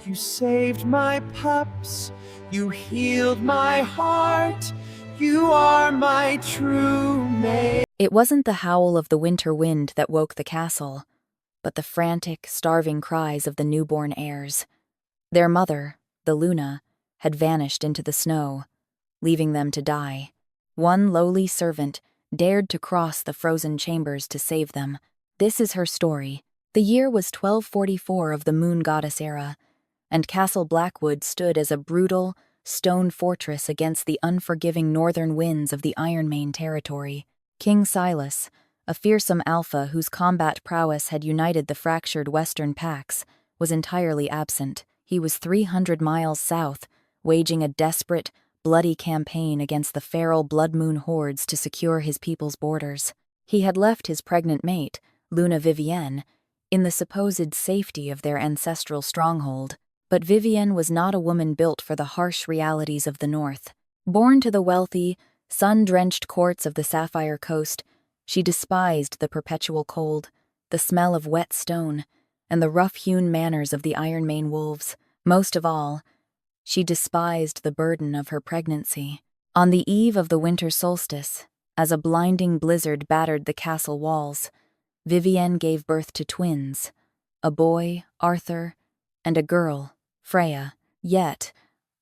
You saved my pups, you healed my heart, you are my true mate. It wasn't the howl of the winter wind that woke the castle, but the frantic, starving cries of the newborn heirs. Their mother, the Luna, had vanished into the snow, leaving them to die. One lowly servant dared to cross the frozen chambers to save them. This is her story. The year was 1244 of the Moon Goddess era, and Castle Blackwood stood as a brutal, stone fortress against the unforgiving northern winds of the Ironmane territory. King Silas, a fearsome alpha whose combat prowess had united the fractured western packs, was entirely absent. He was 300 miles south, waging a desperate, bloody campaign against the feral Blood Moon hordes to secure his people's borders. He had left his pregnant mate, Luna Vivienne, in the supposed safety of their ancestral stronghold. But Vivienne was not a woman built for the harsh realities of the north. Born to the wealthy, sun-drenched courts of the Sapphire Coast, she despised the perpetual cold, the smell of wet stone, and the rough-hewn manners of the Ironmane wolves. Most of all, she despised the burden of her pregnancy. On the eve of the winter solstice, as a blinding blizzard battered the castle walls, Vivienne gave birth to twins, a boy, Arthur, and a girl, Freya. Yet,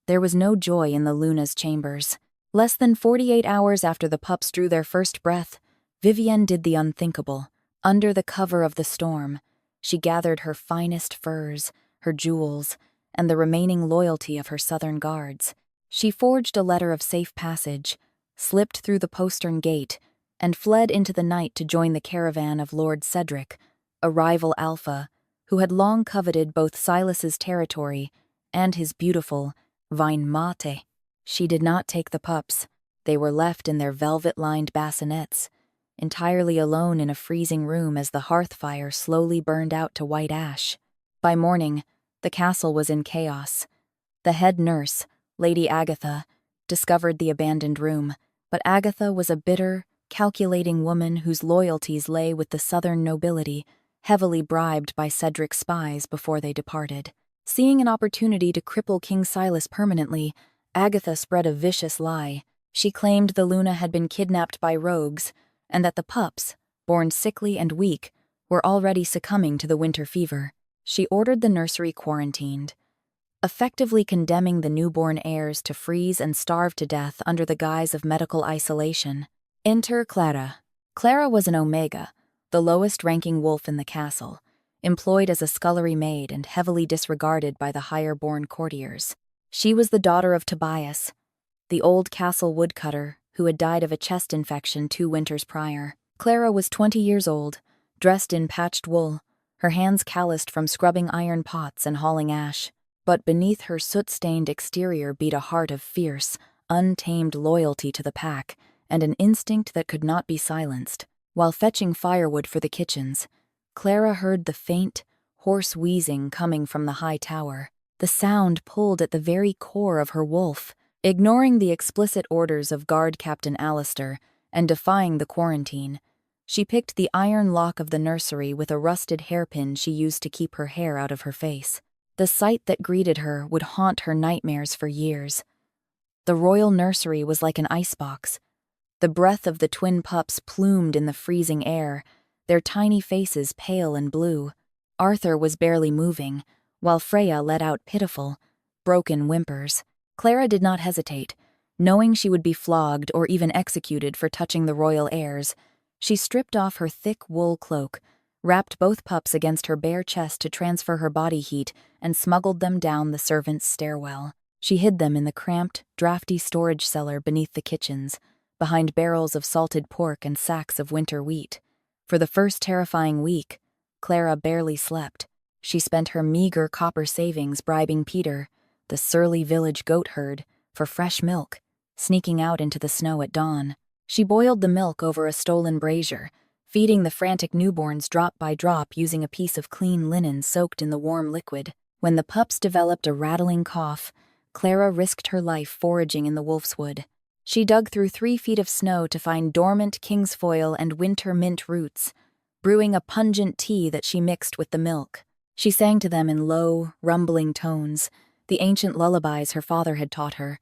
there was no joy in the Luna's chambers. Less than 48 hours after the pups drew their first breath, Vivienne did the unthinkable. Under the cover of the storm, she gathered her finest furs, her jewels, and the remaining loyalty of her southern guards. She forged a letter of safe passage, slipped through the postern gate, and fled into the night to join the caravan of Lord Cedric, a rival alpha, who had long coveted both Silas's territory and his beautiful Vine Mate. She did not take the pups. They were left in their velvet-lined bassinets, entirely alone in a freezing room as the hearth fire slowly burned out to white ash. By morning, the castle was in chaos. The head nurse, Lady Agatha, discovered the abandoned room, but Agatha was a bitter, calculating woman whose loyalties lay with the southern nobility, heavily bribed by Cedric's spies before they departed. Seeing an opportunity to cripple King Silas permanently, Agatha spread a vicious lie. She claimed the Luna had been kidnapped by rogues, and that the pups, born sickly and weak, were already succumbing to the winter fever. She ordered the nursery quarantined, effectively condemning the newborn heirs to freeze and starve to death under the guise of medical isolation. Enter Clara. Clara was an Omega, the lowest-ranking wolf in the castle, employed as a scullery maid and heavily disregarded by the higher-born courtiers. She was the daughter of Tobias, the old castle woodcutter who had died of a chest infection 2 winters prior. Clara was 20 years old, dressed in patched wool, her hands calloused from scrubbing iron pots and hauling ash. But beneath her soot-stained exterior beat a heart of fierce, untamed loyalty to the pack and an instinct that could not be silenced. While fetching firewood for the kitchens, Clara heard the faint, hoarse wheezing coming from the high tower. The sound pulled at the very core of her wolf. Ignoring the explicit orders of Guard Captain Alistair and defying the quarantine, she picked the iron lock of the nursery with a rusted hairpin she used to keep her hair out of her face. The sight that greeted her would haunt her nightmares for years. The royal nursery was like an icebox. The breath of the twin pups plumed in the freezing air, their tiny faces pale and blue. Arthur was barely moving, while Freya let out pitiful, broken whimpers. Clara did not hesitate. Knowing she would be flogged or even executed for touching the royal heirs, she stripped off her thick wool cloak, wrapped both pups against her bare chest to transfer her body heat, and smuggled them down the servants' stairwell. She hid them in the cramped, drafty storage cellar beneath the kitchens, behind barrels of salted pork and sacks of winter wheat. For the first terrifying week, Clara barely slept. She spent her meager copper savings bribing Peter, the surly village goat herd, for fresh milk, sneaking out into the snow at dawn. She boiled the milk over a stolen brazier, feeding the frantic newborns drop by drop using a piece of clean linen soaked in the warm liquid. When the pups developed a rattling cough, Clara risked her life foraging in the wolf's wood. She dug through 3 feet of snow to find dormant kingsfoil and winter mint roots, brewing a pungent tea that she mixed with the milk. She sang to them in low, rumbling tones, the ancient lullabies her father had taught her,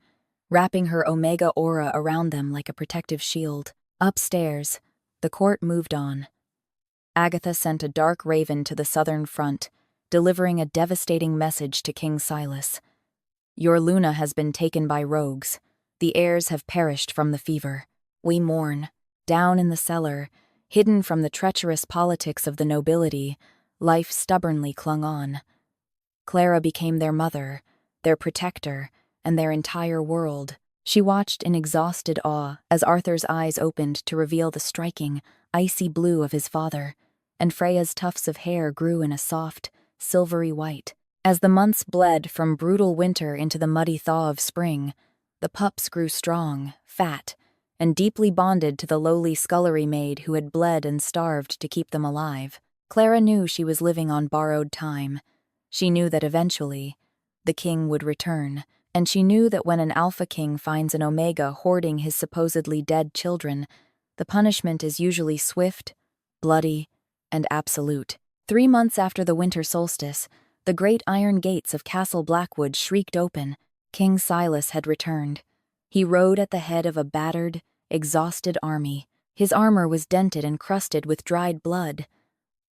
wrapping her omega aura around them like a protective shield. Upstairs, the court moved on. Agatha sent a dark raven to the southern front, delivering a devastating message to King Silas. "Your Luna has been taken by rogues. The heirs have perished from the fever. We mourn." Down in the cellar, hidden from the treacherous politics of the nobility, life stubbornly clung on. Clara became their mother, their protector, and their entire world. She watched in exhausted awe as Arthur's eyes opened to reveal the striking, icy blue of his father, and Freya's tufts of hair grew in a soft, silvery white. As the months bled from brutal winter into the muddy thaw of spring, the pups grew strong, fat, and deeply bonded to the lowly scullery maid who had bled and starved to keep them alive. Clara knew she was living on borrowed time. She knew that eventually, the king would return, and she knew that when an alpha king finds an omega hoarding his supposedly dead children, the punishment is usually swift, bloody, and absolute. 3 months after the winter solstice, the great iron gates of Castle Blackwood shrieked open. King Silas had returned. He rode at the head of a battered, exhausted army. His armor was dented and crusted with dried blood.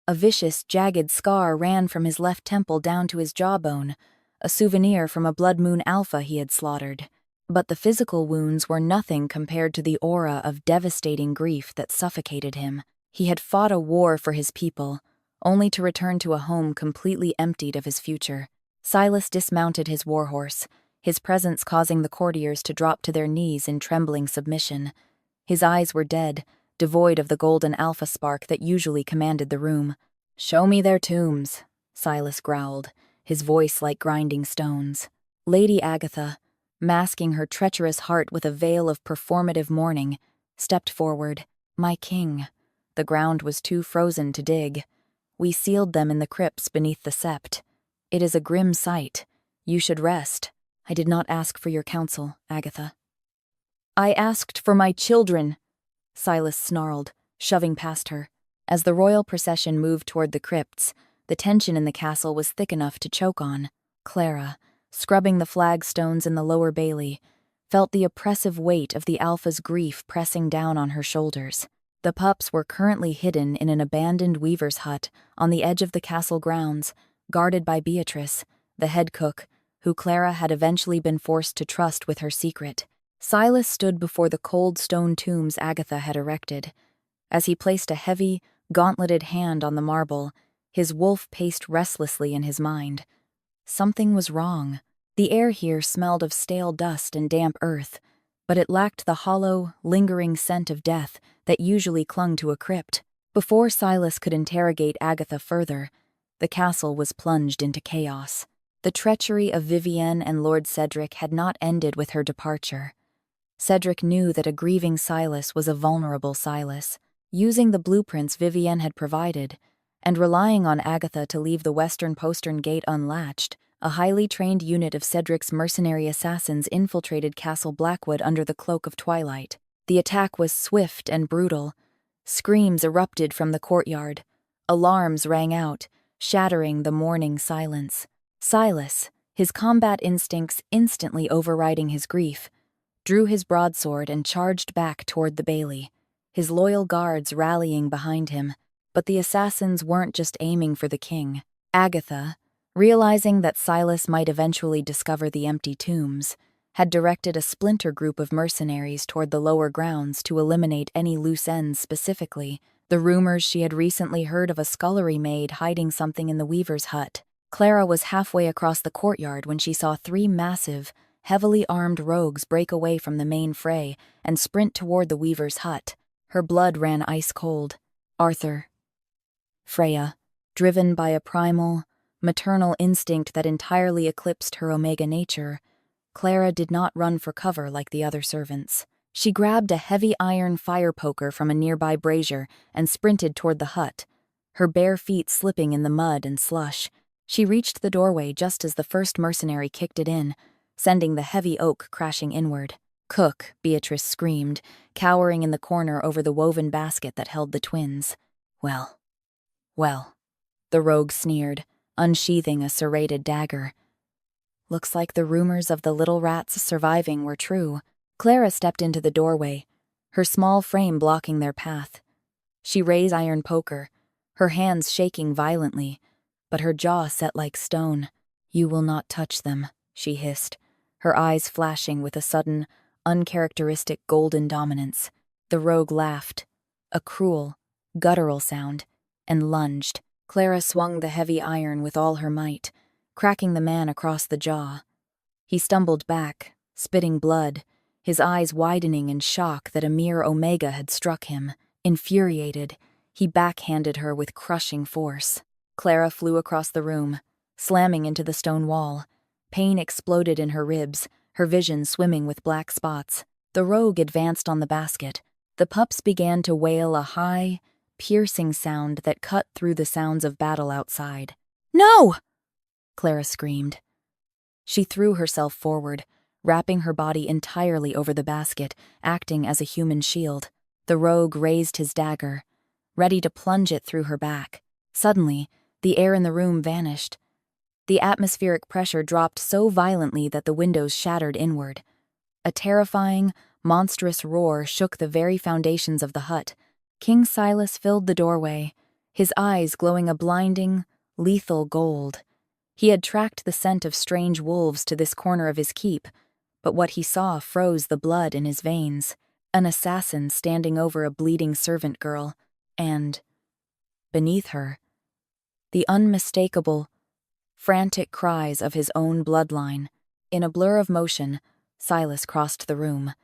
A vicious, jagged scar ran from his left temple down to his jawbone, a souvenir from a blood moon alpha he had slaughtered. But the physical wounds were nothing compared to the aura of devastating grief that suffocated him. He had fought a war for his people, only to return to a home completely emptied of his future. Silas dismounted his warhorse, his presence causing the courtiers to drop to their knees in trembling submission. His eyes were dead, devoid of the golden alpha spark that usually commanded the room. "Show me their tombs," Silas growled, his voice like grinding stones. Lady Agatha, masking her treacherous heart with a veil of performative mourning, stepped forward. "My king." The ground was too frozen to dig. "We sealed them in the crypts beneath the sept. It is a grim sight. You should rest." "I did not ask for your counsel, Agatha." "I asked for my children," Silas snarled, shoving past her. As the royal procession moved toward the crypts, the tension in the castle was thick enough to choke on. Clara, scrubbing the flagstones in the lower bailey, felt the oppressive weight of the alpha's grief pressing down on her shoulders. The pups were currently hidden in an abandoned weaver's hut on the edge of the castle grounds, guarded by Beatrice, the head cook, who Clara had eventually been forced to trust with her secret. Silas stood before the cold stone tombs Agatha had erected. As he placed a heavy, gauntleted hand on the marble, his wolf paced restlessly in his mind. Something was wrong. The air here smelled of stale dust and damp earth, but it lacked the hollow, lingering scent of death that usually clung to a crypt. Before Silas could interrogate Agatha further, the castle was plunged into chaos. The treachery of Vivienne and Lord Cedric had not ended with her departure. Cedric knew that a grieving Silas was a vulnerable Silas. Using the blueprints Vivienne had provided, and relying on Agatha to leave the western postern gate unlatched, a highly trained unit of Cedric's mercenary assassins infiltrated Castle Blackwood under the cloak of twilight. The attack was swift and brutal. Screams erupted from the courtyard. Alarms rang out, shattering the mourning silence. Silas, his combat instincts instantly overriding his grief, drew his broadsword and charged back toward the bailey, his loyal guards rallying behind him. But the assassins weren't just aiming for the king. Agatha, realizing that Silas might eventually discover the empty tombs, had directed a splinter group of mercenaries toward the lower grounds to eliminate any loose ends specifically. The rumors she had recently heard of a scullery maid hiding something in the weaver's hut. Clara was halfway across the courtyard when she saw 3 massive, heavily armed rogues break away from the main fray and sprint toward the weaver's hut. Her blood ran ice cold. Arthur. Freya, driven by a primal, maternal instinct that entirely eclipsed her omega nature, Clara did not run for cover like the other servants. She grabbed a heavy iron fire poker from a nearby brazier and sprinted toward the hut, her bare feet slipping in the mud and slush. She reached the doorway just as the first mercenary kicked it in, sending the heavy oak crashing inward. "Cook," Beatrice screamed, cowering in the corner over the woven basket that held the twins. Well, the rogue sneered, unsheathing a serrated dagger. Looks like the rumors of the little rat's surviving were true. Clara stepped into the doorway, her small frame blocking their path. She raised iron poker, her hands shaking violently, but her jaw set like stone. "You will not touch them," she hissed, her eyes flashing with a sudden, uncharacteristic golden dominance. The rogue laughed, a cruel, guttural sound, and lunged. Clara swung the heavy iron with all her might, cracking the man across the jaw. He stumbled back, spitting blood, his eyes widening in shock that a mere omega had struck him. Infuriated, he backhanded her with crushing force. Clara flew across the room, slamming into the stone wall. Pain exploded in her ribs, her vision swimming with black spots. The rogue advanced on the basket. The pups began to wail a high, piercing sound that cut through the sounds of battle outside. "No!" Clara screamed. She threw herself forward, wrapping her body entirely over the basket, acting as a human shield. The rogue raised his dagger, ready to plunge it through her back. Suddenly, the air in the room vanished. The atmospheric pressure dropped so violently that the windows shattered inward. A terrifying, monstrous roar shook the very foundations of the hut. King Silas filled the doorway, his eyes glowing a blinding, lethal gold. He had tracked the scent of strange wolves to this corner of his keep, but what he saw froze the blood in his veins. An assassin standing over a bleeding servant girl, and, beneath her, the unmistakable, frantic cries of his own bloodline. In a blur of motion, Silas crossed the room.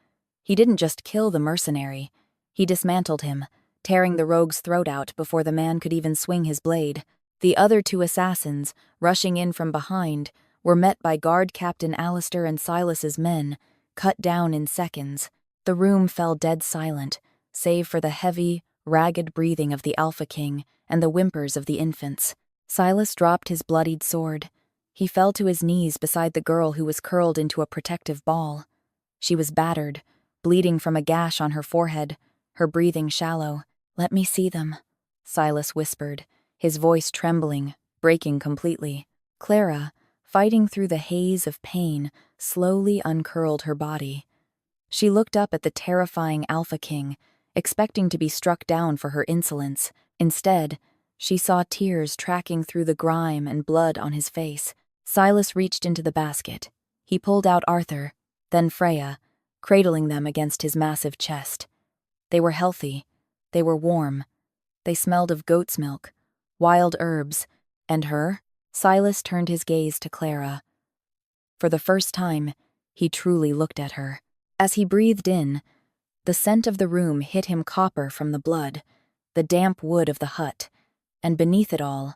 He didn't just kill the mercenary, he dismantled him, tearing the rogue's throat out before the man could even swing his blade. The other two assassins, rushing in from behind, were met by Guard Captain Alistair and Silas's men, cut down in seconds. The room fell dead silent, save for the heavy, ragged breathing of the Alpha King and the whimpers of the infants. Silas dropped his bloodied sword. He fell to his knees beside the girl who was curled into a protective ball. She was battered, bleeding from a gash on her forehead, her breathing shallow. "Let me see them," Silas whispered, his voice trembling, breaking completely. Clara, fighting through the haze of pain, slowly uncurled her body. She looked up at the terrifying Alpha King, expecting to be struck down for her insolence. Instead, she saw tears tracking through the grime and blood on his face. Silas reached into the basket. He pulled out Arthur, then Freya, cradling them against his massive chest. They were healthy. They were warm. They smelled of goat's milk, wild herbs, and her. Silas turned his gaze to Clara. For the first time, he truly looked at her. As he breathed in, the scent of the room hit him copper from the blood, the damp wood of the hut, and beneath it all,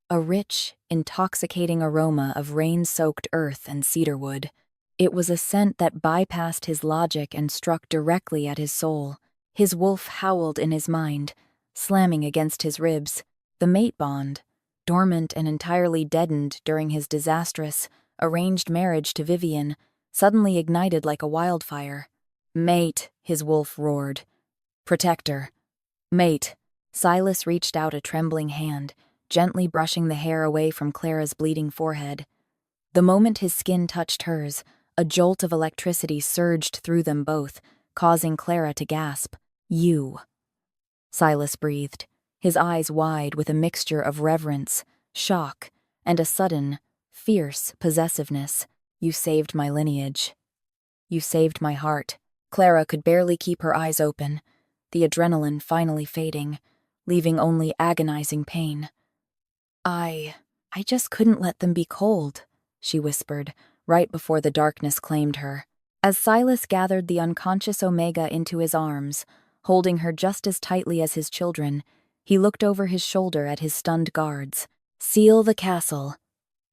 a rich, intoxicating aroma of rain-soaked earth and cedarwood. It was a scent that bypassed his logic and struck directly at his soul. His wolf howled in his mind, slamming against his ribs. The mate bond, dormant and entirely deadened during his disastrous, arranged marriage to Vivian, suddenly ignited like a wildfire. "Mate," his wolf roared. "Protector. Mate." Silas reached out a trembling hand, gently brushing the hair away from Clara's bleeding forehead. The moment his skin touched hers, a jolt of electricity surged through them both, causing Clara to gasp. "You." Silas breathed, his eyes wide with a mixture of reverence, shock, and a sudden, fierce possessiveness. "You saved my lineage. You saved my heart." Clara could barely keep her eyes open, the adrenaline finally fading, leaving only agonizing pain. I just couldn't let them be cold," she whispered, right before the darkness claimed her. As Silas gathered the unconscious Omega into his arms, holding her just as tightly as his children, he looked over his shoulder at his stunned guards. "Seal the castle,"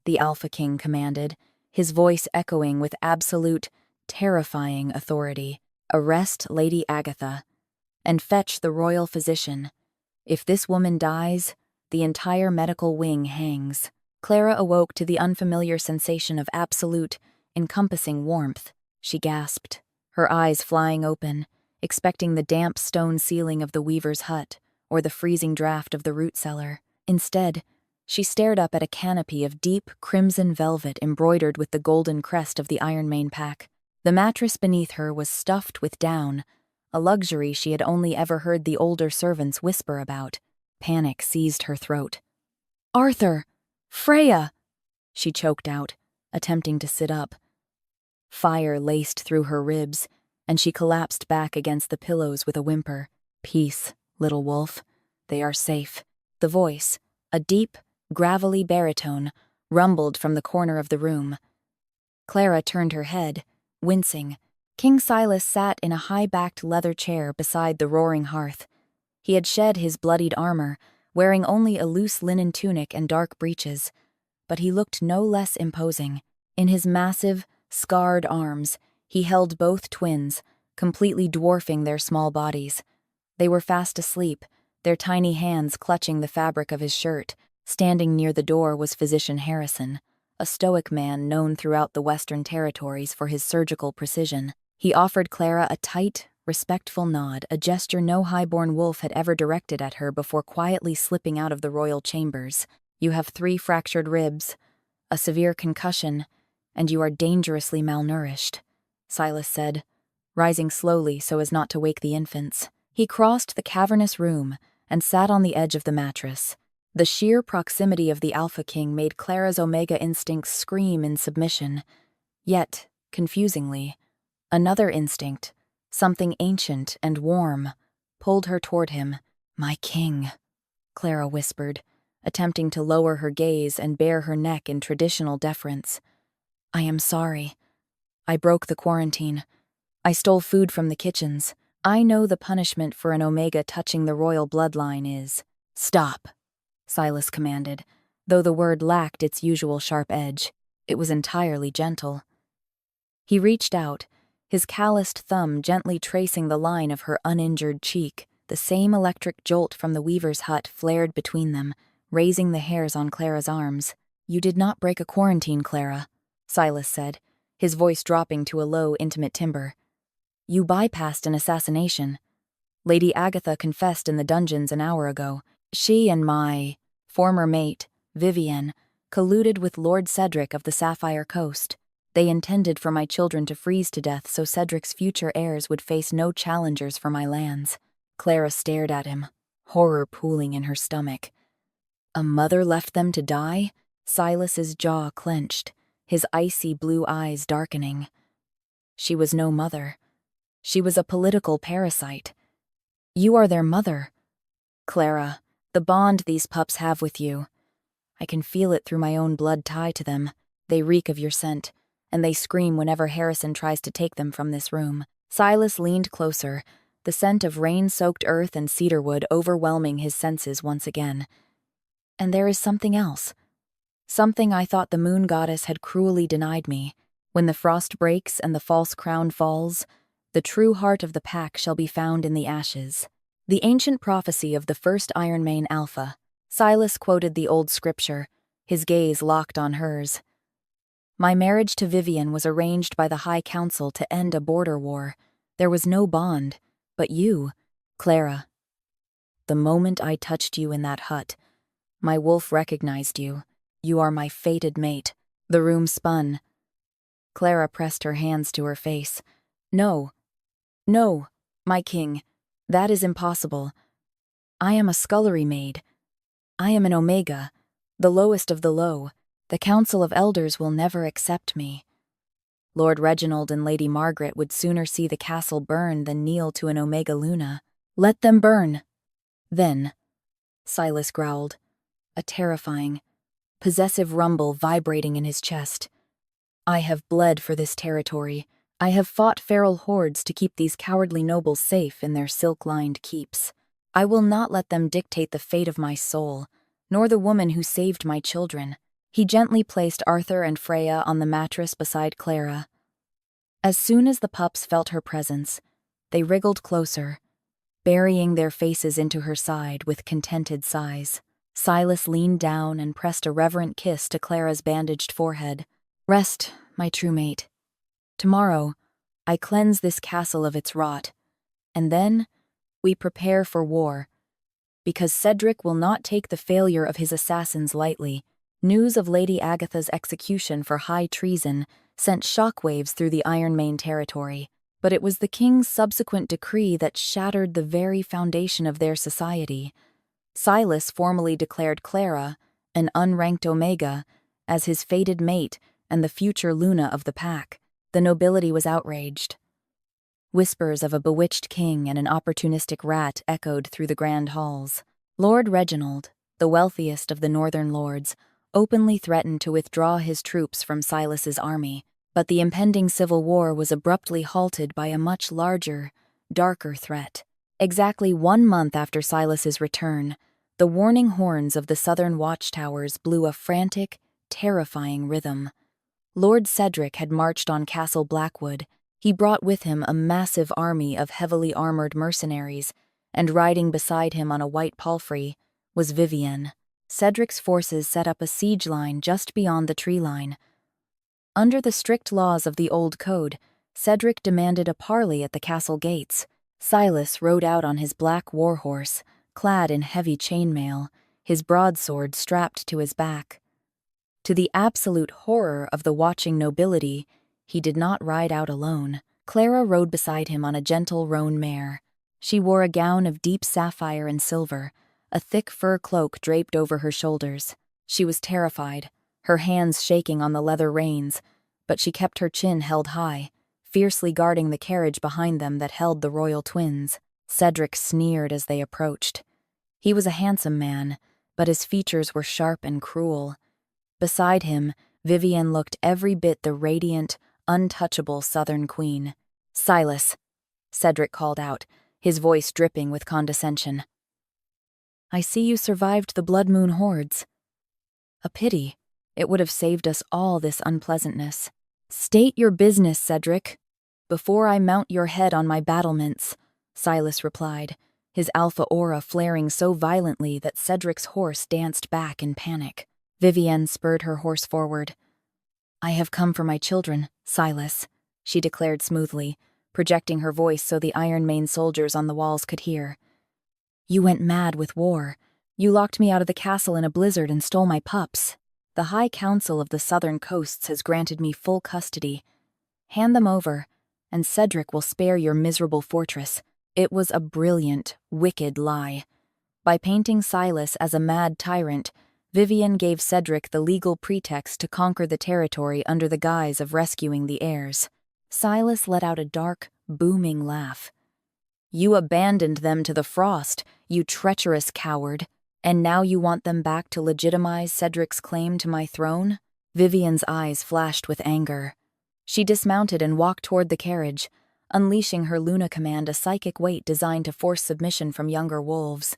the Alpha King commanded, his voice echoing with absolute, terrifying authority. "Arrest Lady Agatha, and fetch the royal physician. If this woman dies, the entire medical wing hangs." Clara awoke to the unfamiliar sensation of absolute, encompassing warmth. She gasped, her eyes flying open, expecting the damp stone ceiling of the weaver's hut or the freezing draft of the root cellar. Instead, She stared up at a canopy of deep crimson velvet embroidered with the golden crest of the Ironmane pack. The mattress beneath her was stuffed with down, a luxury she had only ever heard the older servants whisper about. Panic seized her throat. "Arthur! Freya!" she choked out, attempting to sit up. Fire laced through her ribs, and she collapsed back against the pillows with a whimper. "Peace, little wolf. They are safe." The voice, a deep, gravelly baritone, rumbled from the corner of the room. Clara turned her head, wincing. King Silas sat in a high-backed leather chair beside the roaring hearth. He had shed his bloodied armor, wearing only a loose linen tunic and dark breeches, but he looked no less imposing. In his massive, scarred arms, he held both twins, completely dwarfing their small bodies. They were fast asleep, their tiny hands clutching the fabric of his shirt. Standing near the door was Physician Harrison, a stoic man known throughout the Western Territories for his surgical precision. He offered Clara a tight, respectful nod, a gesture no highborn wolf had ever directed at her before quietly slipping out of the royal chambers. "You have 3 fractured ribs, a severe concussion, and you are dangerously malnourished," Silas said, rising slowly so as not to wake the infants. He crossed the cavernous room and sat on the edge of the mattress. The sheer proximity of the Alpha King made Clara's Omega instincts scream in submission. Yet, confusingly, another instinct, something ancient and warm, pulled her toward him. "My king," Clara whispered, attempting to lower her gaze and bare her neck in traditional deference. "I am sorry. I broke the quarantine. I stole food from the kitchens. I know the punishment for an Omega touching the royal bloodline is—" "Stop," Silas commanded, though the word lacked its usual sharp edge. It was entirely gentle. He reached out, his calloused thumb gently tracing the line of her uninjured cheek. The same electric jolt from the weaver's hut flared between them, raising the hairs on Clara's arms. "You did not break a quarantine, Clara," Silas said, his voice dropping to a low, intimate timbre. "You bypassed an assassination. Lady Agatha confessed in the dungeons an hour ago. She and my former mate, Vivienne, colluded with Lord Cedric of the Sapphire Coast. They intended for my children to freeze to death so Cedric's future heirs would face no challengers for my lands." Clara stared at him, horror pooling in her stomach. A mother left them to die? Silas's jaw clenched, his icy blue eyes darkening. She was no mother. She was a political parasite. "You are their mother. Clara, the bond these pups have with you. I can feel it through my own blood tie to them. They reek of your scent, and they scream whenever Harrison tries to take them from this room." Silas leaned closer, the scent of rain-soaked earth and cedarwood overwhelming his senses once again. "And there is something else. Something I thought the moon goddess had cruelly denied me. When the frost breaks and the false crown falls, the true heart of the pack shall be found in the ashes." The ancient prophecy of the first Ironmane Alpha. Silas quoted the old scripture, his gaze locked on hers. "My marriage to Vivienne was arranged by the High Council to end a border war. There was no bond, but you, Clara. The moment I touched you in that hut, my wolf recognized you. You are my fated mate." The room spun. Clara pressed her hands to her face. "No. No, my king. That is impossible. I am a scullery maid. I am an Omega, the lowest of the low. The Council of Elders will never accept me. Lord Reginald and Lady Margaret would sooner see the castle burn than kneel to an Omega Luna. Let them burn." "Then," Silas growled, a terrifying, possessive rumble vibrating in his chest, "I have bled for this territory. I have fought feral hordes to keep these cowardly nobles safe in their silk-lined keeps. I will not let them dictate the fate of my soul, nor the woman who saved my children." He gently placed Arthur and Freya on the mattress beside Clara. As soon as the pups felt her presence, they wriggled closer, burying their faces into her side with contented sighs. Silas leaned down and pressed a reverent kiss to Clara's bandaged forehead. "Rest, my true mate. Tomorrow, I cleanse this castle of its rot, and then we prepare for war. because Cedric will not take the failure of his assassins lightly. News of Lady Agatha's execution for high treason sent shockwaves through the Ironmane territory, but it was the king's subsequent decree that shattered the very foundation of their society. Silas formally declared Clara, an unranked Omega, as his fated mate and the future Luna of the pack. The nobility was outraged. Whispers of a bewitched king and an opportunistic rat echoed through the grand halls. Lord Reginald, the wealthiest of the northern lords, openly threatened to withdraw his troops from Silas's army, but the impending civil war was abruptly halted by a much larger, darker threat. Exactly 1 month after Silas's return, the warning horns of the southern watchtowers blew a frantic, terrifying rhythm. Lord Cedric had marched on Castle Blackwood. He brought with him a massive army of heavily armored mercenaries, and riding beside him on a white palfrey was Vivienne. Cedric's forces set up a siege line just beyond the tree line. Under the strict laws of the old code, Cedric demanded a parley at the castle gates. Silas rode out on his black warhorse, clad in heavy chainmail, his broadsword strapped to his back. To the absolute horror of the watching nobility, he did not ride out alone. Clara rode beside him on a gentle roan mare. She wore a gown of deep sapphire and silver, a thick fur cloak draped over her shoulders. She was terrified, her hands shaking on the leather reins, but she kept her chin held high, fiercely guarding the carriage behind them that held the royal twins. Cedric sneered as they approached. He was a handsome man, but his features were sharp and cruel. Beside him, Vivienne looked every bit the radiant, untouchable southern queen. "Silas," Cedric called out, his voice dripping with condescension. "I see you survived the Blood Moon hordes. A pity. It would have saved us all this unpleasantness." "State your business, Cedric, before I mount your head on my battlements," Silas replied, his alpha aura flaring so violently that Cedric's horse danced back in panic. Vivienne spurred her horse forward. "I have come for my children, Silas," she declared smoothly, projecting her voice so the Ironmane soldiers on the walls could hear. "You went mad with war. You locked me out of the castle in a blizzard and stole my pups. The High Council of the Southern Coasts has granted me full custody. Hand them over, and Cedric will spare your miserable fortress." It was a brilliant, wicked lie. By painting Silas as a mad tyrant, Vivienne gave Cedric the legal pretext to conquer the territory under the guise of rescuing the heirs. Silas let out a dark, booming laugh. "You abandoned them to the frost, you treacherous coward, and now you want them back to legitimize Cedric's claim to my throne?" Vivienne's eyes flashed with anger. She dismounted and walked toward the carriage, unleashing her Luna command, a psychic weight designed to force submission from younger wolves.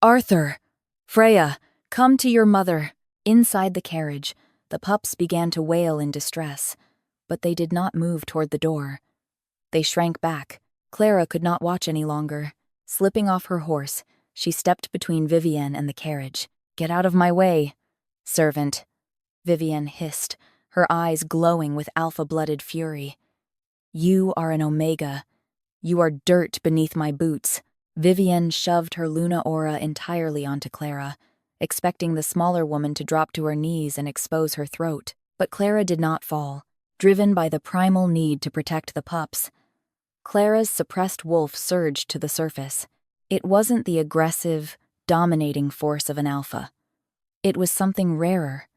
"Arthur! Freya! Come to your mother!" Inside the carriage, the pups began to wail in distress, but they did not move toward the door. They shrank back. Clara could not watch any longer. Slipping off her horse, she stepped between Vivienne and the carriage. "Get out of my way, servant," Vivienne hissed, her eyes glowing with alpha-blooded fury. "You are an Omega. You are dirt beneath my boots." Vivienne shoved her Luna aura entirely onto Clara, expecting the smaller woman to drop to her knees and expose her throat. But Clara did not fall, driven by the primal need to protect the pups. Clara's suppressed wolf surged to the surface. It wasn't the aggressive, dominating force of an alpha. It was something rarer,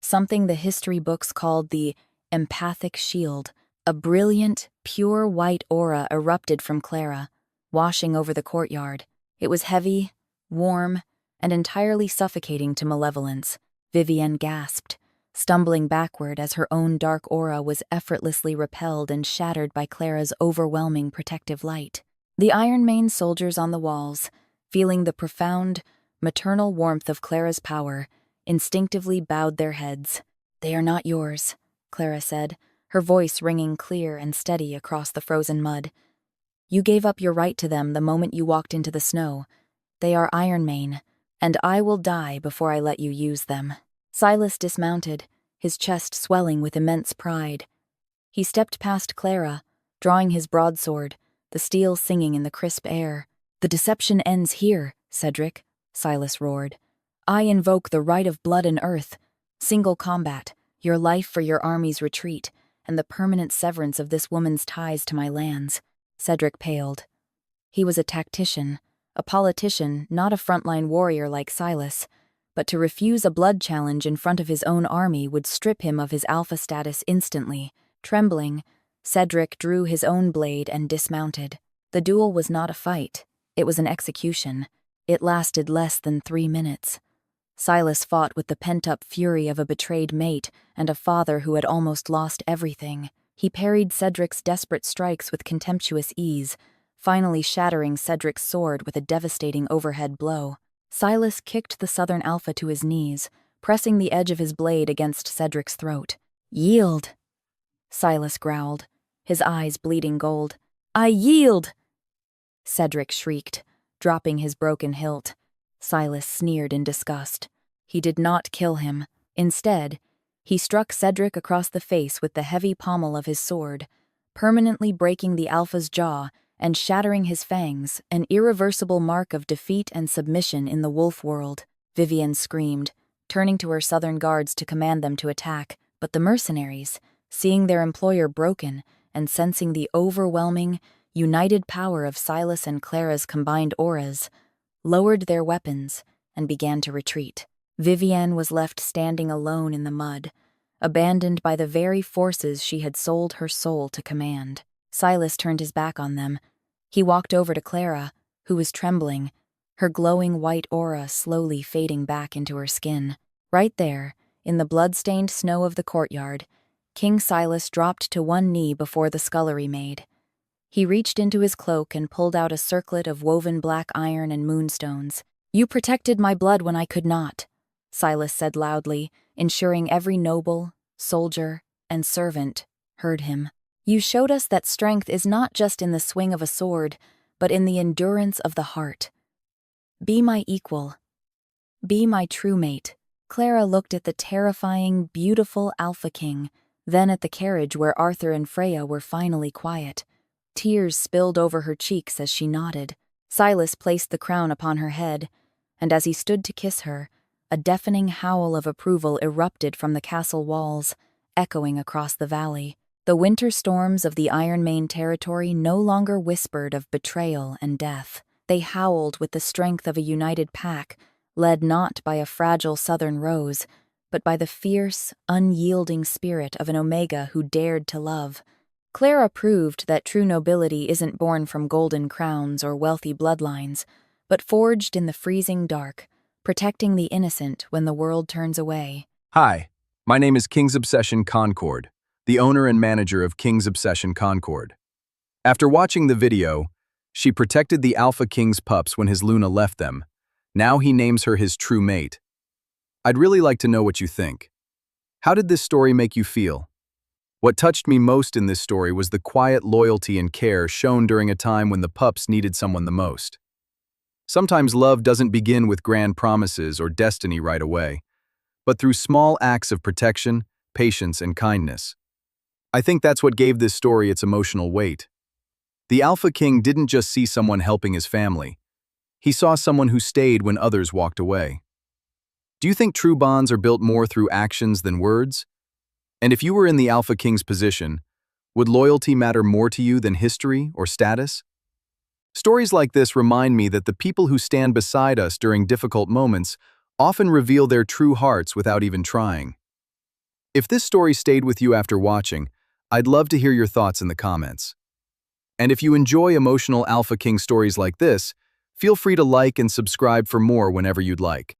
something the history books called the empathic shield. A brilliant, pure white aura erupted from Clara, washing over the courtyard. It was heavy, warm, and entirely suffocating to malevolence. Vivienne gasped, stumbling backward as her own dark aura was effortlessly repelled and shattered by Clara's overwhelming protective light. The Ironmane soldiers on the walls, feeling the profound, maternal warmth of Clara's power, instinctively bowed their heads. "They are not yours," Clara said, her voice ringing clear and steady across the frozen mud. "You gave up your right to them the moment you walked into the snow. They are Ironmane, and I will die before I let you use them." Silas dismounted, his chest swelling with immense pride. He stepped past Clara, drawing his broadsword, the steel singing in the crisp air. "The deception ends here, Cedric, Silas roared. I invoke the right of blood and earth. Single combat, your life for your army's retreat, and the permanent severance of this woman's ties to my lands. Cedric paled. He was a tactician, a politician, not a frontline warrior like Silas, but to refuse a blood challenge in front of his own army would strip him of his alpha status instantly. Trembling, Cedric drew his own blade and dismounted. The duel was not a fight. It was an execution. It lasted less than 3 minutes. Silas fought with the pent-up fury of a betrayed mate and a father who had almost lost everything. He parried Cedric's desperate strikes with contemptuous ease, finally shattering Cedric's sword with a devastating overhead blow. Silas kicked the Southern Alpha to his knees, pressing the edge of his blade against Cedric's throat. "Yield!" Silas growled, his eyes bleeding gold. "I yield!" Cedric shrieked, dropping his broken hilt. Silas sneered in disgust. He did not kill him. Instead, he struck Cedric across the face with the heavy pommel of his sword, permanently breaking the Alpha's jaw and shattering his fangs, an irreversible mark of defeat and submission in the wolf world. Vivian screamed, turning to her southern guards to command them to attack, but the mercenaries, seeing their employer broken and sensing the overwhelming, united power of Silas and Clara's combined auras, lowered their weapons and began to retreat. Vivian was left standing alone in the mud, abandoned by the very forces she had sold her soul to command. Silas turned his back on them. He walked over to Clara, who was trembling, her glowing white aura slowly fading back into her skin. Right there, in the blood-stained snow of the courtyard, King Silas dropped to one knee before the scullery maid. He reached into his cloak and pulled out a circlet of woven black iron and moonstones. "You protected my blood when I could not," Silas said loudly, ensuring every noble, soldier, and servant heard him. "You showed us that strength is not just in the swing of a sword, but in the endurance of the heart. Be my equal. Be my true mate." Clara looked at the terrifying, beautiful Alpha King, then at the carriage where Arthur and Freya were finally quiet. Tears spilled over her cheeks as she nodded. Silas placed the crown upon her head, and as he stood to kiss her, a deafening howl of approval erupted from the castle walls, echoing across the valley. The winter storms of the Ironmane territory no longer whispered of betrayal and death. They howled with the strength of a united pack, led not by a fragile southern rose, but by the fierce, unyielding spirit of an Omega who dared to love. Clara proved that true nobility isn't born from golden crowns or wealthy bloodlines, but forged in the freezing dark, protecting the innocent when the world turns away. Hi, my name is King's Obsession Concord, the owner and manager of King's Obsession Concord. After watching the video, she protected the Alpha King's pups when his Luna left them. Now he names her his true mate. I'd really like to know what you think. How did this story make you feel? What touched me most in this story was the quiet loyalty and care shown during a time when the pups needed someone the most. Sometimes love doesn't begin with grand promises or destiny right away, but through small acts of protection, patience, and kindness. I think that's what gave this story its emotional weight. The Alpha King didn't just see someone helping his family. He saw someone who stayed when others walked away. Do you think true bonds are built more through actions than words? And if you were in the Alpha King's position, would loyalty matter more to you than history or status? Stories like this remind me that the people who stand beside us during difficult moments often reveal their true hearts without even trying. If this story stayed with you after watching, I'd love to hear your thoughts in the comments. And if you enjoy emotional Alpha King stories like this, feel free to like and subscribe for more whenever you'd like.